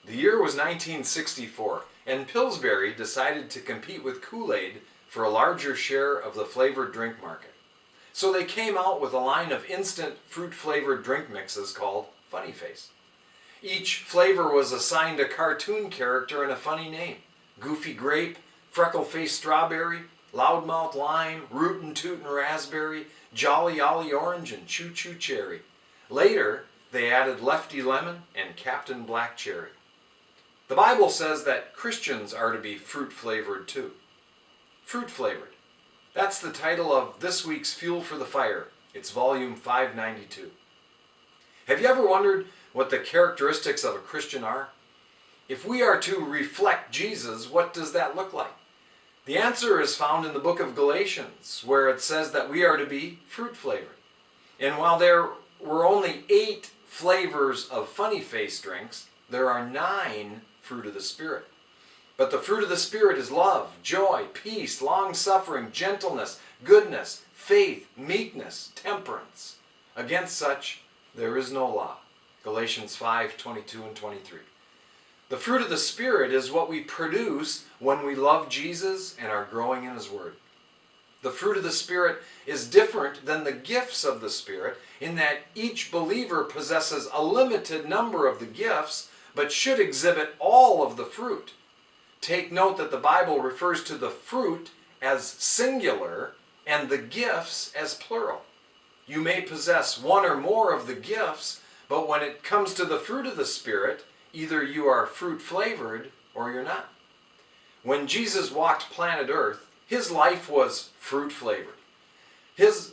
The year was 1964, and Pillsbury decided to compete with Kool-Aid for a larger share of the flavored drink market. So they came out with a line of instant fruit-flavored drink mixes called Funny Face. Each flavor was assigned a cartoon character and a funny name: Goofy Grape, Freckle-Faced Strawberry, Loudmouth Lime, Rootin' Tootin' Raspberry, Jolly Ollie Orange, and Choo Choo Cherry. Later, they added Lefty Lemon and Captain Black Cherry. The Bible says that Christians are to be fruit-flavored too. Fruit-flavored. That's the title of this week's Fuel for the Fire. It's volume 592. Have you ever wondered what the characteristics of a Christian are? If we are to reflect Jesus, what does that look like? The answer is found in the book of Galatians, where it says that we are to be fruit-flavored. And while there were only 8 flavors of Funny Face drinks, there are 9 fruit of the Spirit. But the fruit of the Spirit is love, joy, peace, long-suffering, gentleness, goodness, faith, meekness, temperance. Against such there is no law. Galatians 5:22 and 23. The fruit of the Spirit is what we produce when we love Jesus and are growing in His Word. The fruit of the Spirit is different than the gifts of the Spirit in that each believer possesses a limited number of the gifts, but should exhibit all of the fruit. Take note that the Bible refers to the fruit as singular and the gifts as plural. You may possess one or more of the gifts, but when it comes to the fruit of the Spirit, either you are fruit-flavored or you're not. When Jesus walked planet Earth, His life was fruit-flavored. His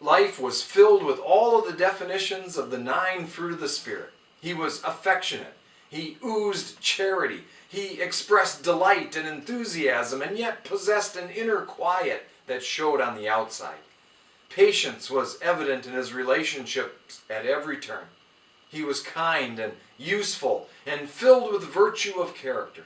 life was filled with all of the definitions of the 9 fruit of the Spirit. He was affectionate. He oozed charity. He expressed delight and enthusiasm, and yet possessed an inner quiet that showed on the outside. Patience was evident in His relationships at every turn. He was kind and useful and filled with virtue of character.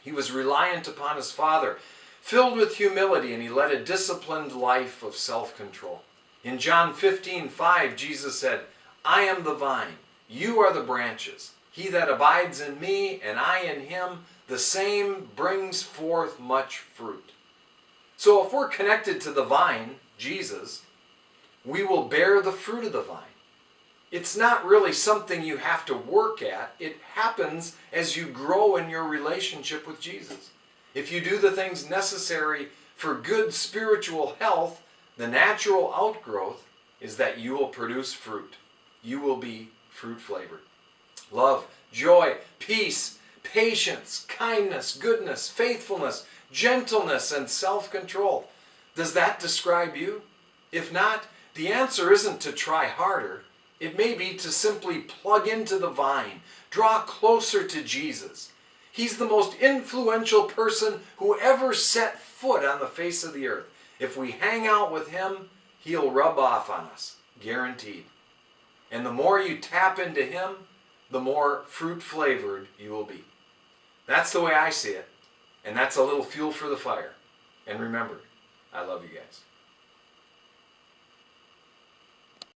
He was reliant upon His Father, filled with humility, and He led a disciplined life of self-control. In John 15:5, Jesus said, "I am the vine, you are the branches. He that abides in me and I in him, the same brings forth much fruit." So if we're connected to the vine, Jesus, we will bear the fruit of the vine. It's not really something you have to work at. It happens as you grow in your relationship with Jesus. If you do the things necessary for good spiritual health, the natural outgrowth is that you will produce fruit. You will be fruit-flavored. Love, joy, peace, patience, kindness, goodness, faithfulness, gentleness, and self-control. Does that describe you? If not, the answer isn't to try harder. It may be to simply plug into the vine, draw closer to Jesus. He's the most influential person who ever set foot on the face of the earth. If we hang out with Him, He'll rub off on us, guaranteed. And the more you tap into Him, the more fruit-flavored you will be. That's the way I see it. And that's a little fuel for the fire. And remember, I love you guys.